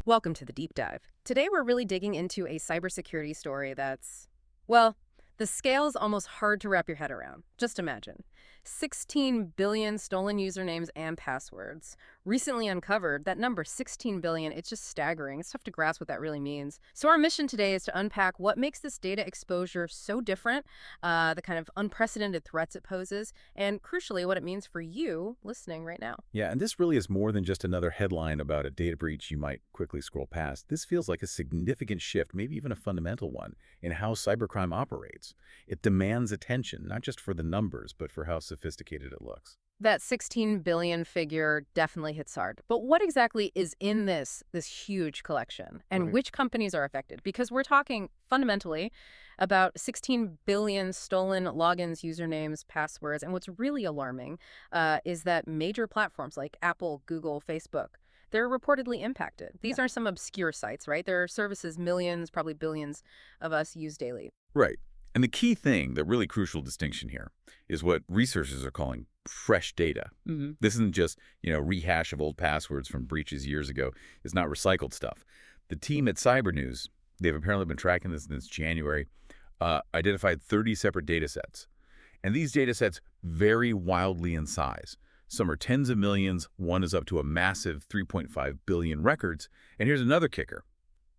Welcome to the deep dive. Today we're really digging into a cybersecurity story that's, well, the scale's almost hard to wrap your head around. Just imagine 16 billion stolen usernames and passwords. Recently uncovered, that number 16 billion, it's just staggering. It's tough to grasp what that really means. So our mission today is to unpack what makes this data exposure so different, the kind of unprecedented threats it poses, and crucially, what it means for you listening right now. Yeah, and this really is more than just another headline about a data breach you might quickly scroll past. This feels like a significant shift, maybe even a fundamental one, in how cybercrime operates. It demands attention, not just for the numbers, but for how sophisticated it looks. That 16 billion figure definitely hits hard. But what exactly is in this huge collection and Right. which companies are affected? Because we're talking fundamentally about 16 billion stolen logins, usernames, passwords. And what's really alarming is that major platforms like Apple, Google, Facebook, they're reportedly impacted. Yeah. These aren't some obscure sites, right? There are services millions, probably billions of us use daily. Right. And the key thing, the really crucial distinction here, is what researchers are calling fresh data. This isn't just, rehash of old passwords from breaches years ago. It's not recycled stuff. The team at Cybernews, they've apparently been tracking this since January, identified 30 separate data sets. And these data sets vary wildly in size. Some are tens of millions, one is up to a massive 3.5 billion records. And here's another kicker.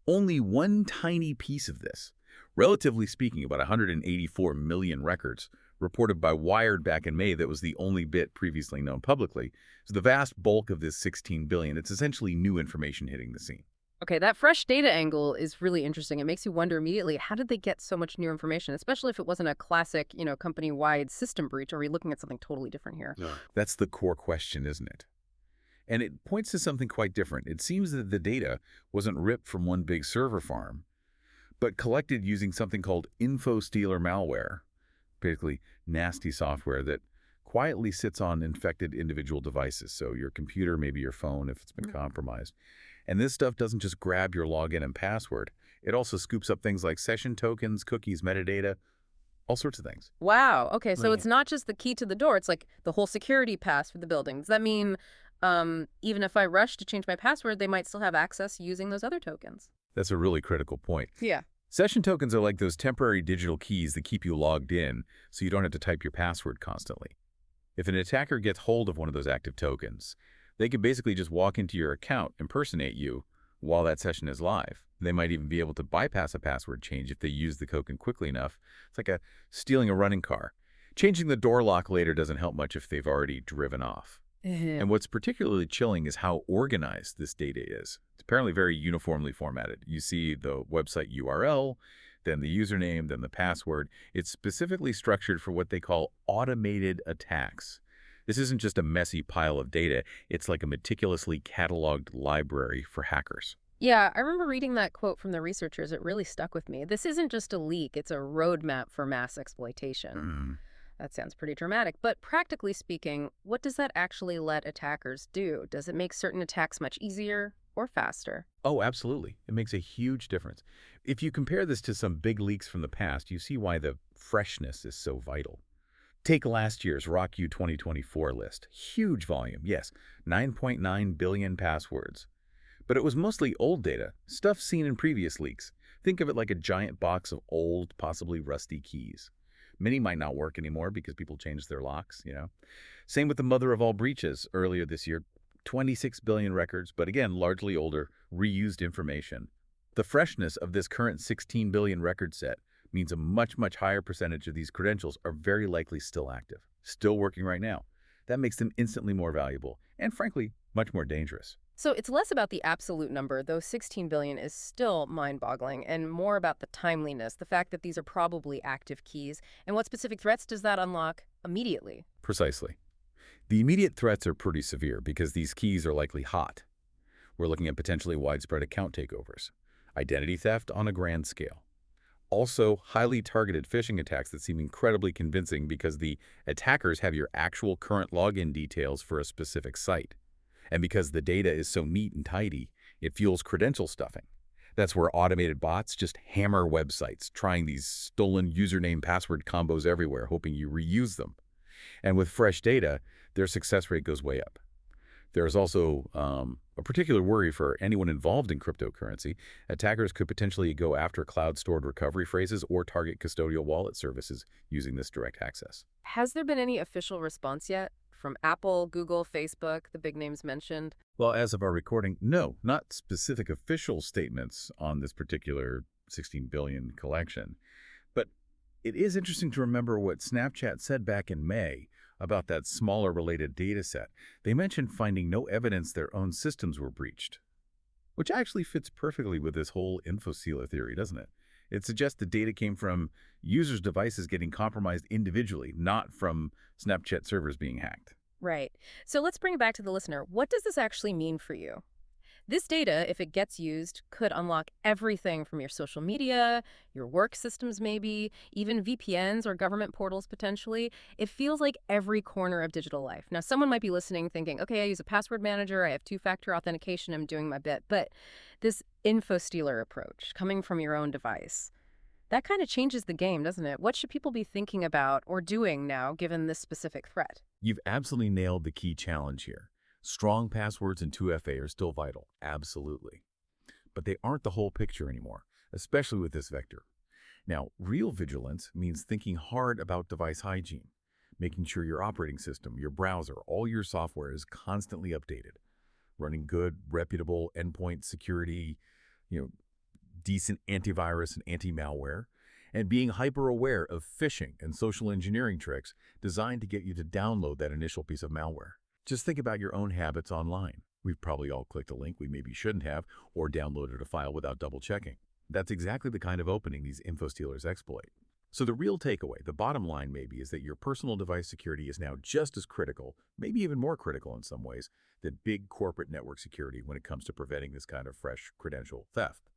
Only one tiny piece of this, relatively speaking, about 184 million records, reported by Wired back in May, that was the only bit previously known publicly. So the vast bulk of this 16 billion, it's essentially new information hitting the scene. Okay, that fresh data angle is really interesting. It makes you wonder immediately, how did they get so much new information, especially if it wasn't a classic, company-wide system breach? Or are we looking at something totally different here? Yeah. That's the core question, isn't it? And it points to something quite different. It seems that the data wasn't ripped from one big server farm, but collected using something called info-stealer malware, basically nasty software that quietly sits on infected individual devices. So your computer, maybe your phone if it's been compromised. And this stuff doesn't just grab your login and password. It also scoops up things like session tokens, cookies, metadata, all sorts of things. Wow. Okay, so Right. it's not just the key to the door. It's like the whole security pass for the building. Does that mean even if I rush to change my password, they might still have access using those other tokens? That's a really critical point. Yeah. Session tokens are like those temporary digital keys that keep you logged in so you don't have to type your password constantly. If an attacker gets hold of one of those active tokens, they can basically just walk into your account, impersonate you while that session is live. They might even be able to bypass a password change if they use the token quickly enough. It's like stealing a running car. Changing the door lock later doesn't help much if they've already driven off. And what's particularly chilling is how organized this data is. It's apparently very uniformly formatted. You see the website URL, then the username, then the password. It's specifically structured for what they call automated attacks. This isn't just a messy pile of data. It's like a meticulously cataloged library for hackers. Yeah, I remember reading that quote from the researchers. It really stuck with me. This isn't just a leak, it's a roadmap for mass exploitation. That sounds pretty dramatic, but practically speaking, what does that actually let attackers do? Does it make certain attacks much easier or faster? Oh, absolutely. It makes a huge difference. If you compare this to some big leaks from the past, you see why the freshness is so vital. Take last year's RockU 2024 list. Huge volume, yes, 9.9 billion passwords. But it was mostly old data, stuff seen in previous leaks. Think of it like a giant box of old, possibly rusty keys. Many might not work anymore because people changed their locks. Same with the mother of all breaches earlier this year. 26 billion records, but again, largely older, reused information. The freshness of this current 16 billion record set means a much, much higher percentage of these credentials are very likely still active, still working right now. That makes them instantly more valuable and, frankly, much more dangerous. So it's less about the absolute number, though 16 billion is still mind-boggling, and more about the timeliness, the fact that these are probably active keys. And what specific threats does that unlock immediately? Precisely. The immediate threats are pretty severe because these keys are likely hot. We're looking at potentially widespread account takeovers, identity theft on a grand scale. Also, highly targeted phishing attacks that seem incredibly convincing because the attackers have your actual current login details for a specific site. And because the data is so neat and tidy, it fuels credential stuffing. That's where automated bots just hammer websites, trying these stolen username password combos everywhere, hoping you reuse them. And with fresh data, their success rate goes way up. There's also a particular worry for anyone involved in cryptocurrency. Attackers could potentially go after cloud-stored recovery phrases or target custodial wallet services using this direct access. Has there been any official response yet from Apple, Google, Facebook, the big names mentioned? Well, as of our recording, no, not specific official statements on this particular 16 billion collection. But it is interesting to remember what Snapchat said back in May about that smaller related data set. They mentioned finding no evidence their own systems were breached, which actually fits perfectly with this whole infosealer theory, doesn't it? It suggests the data came from users' devices getting compromised individually, not from Snapchat servers being hacked. Right. So let's bring it back to the listener. What does this actually mean for you? This data, if it gets used, could unlock everything from your social media, your work systems maybe, even VPNs or government portals potentially. It feels like every corner of digital life. Now, someone might be listening thinking, okay, I use a password manager, I have two-factor authentication, I'm doing my bit. But this info stealer approach coming from your own device, that kind of changes the game, doesn't it? What should people be thinking about or doing now given this specific threat? You've absolutely nailed the key challenge here. Strong passwords and 2FA are still vital, absolutely. But they aren't the whole picture anymore, especially with this vector. Now, real vigilance means thinking hard about device hygiene, making sure your operating system, your browser, all your software is constantly updated, running good, reputable endpoint security, you know, decent antivirus and anti-malware, and being hyper-aware of phishing and social engineering tricks designed to get you to download that initial piece of malware. Just think about your own habits online. We've probably all clicked a link we maybe shouldn't have or downloaded a file without double-checking. That's exactly the kind of opening these info stealers exploit. So the real takeaway, the bottom line maybe, is that your personal device security is now just as critical, maybe even more critical in some ways, than big corporate network security when it comes to preventing this kind of fresh credential theft.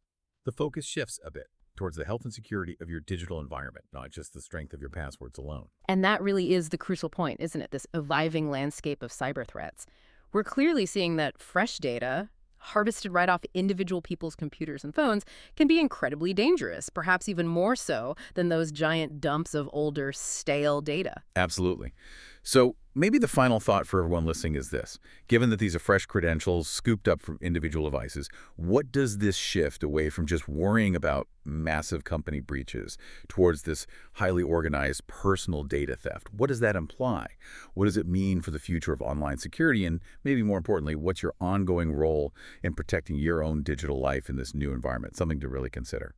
The focus shifts a bit towards the health and security of your digital environment, not just the strength of your passwords alone. And that really is the crucial point, isn't it? This evolving landscape of cyber threats. We're clearly seeing that fresh data, harvested right off individual people's computers and phones, can be incredibly dangerous, perhaps even more so than those giant dumps of older, stale data. Absolutely. So maybe the final thought for everyone listening is this. Given that these are fresh credentials scooped up from individual devices, what does this shift away from just worrying about massive company breaches towards this highly organized personal data theft? What does that imply? What does it mean for the future of online security? And maybe more importantly, what's your ongoing role in protecting your own digital life in this new environment? Something to really consider.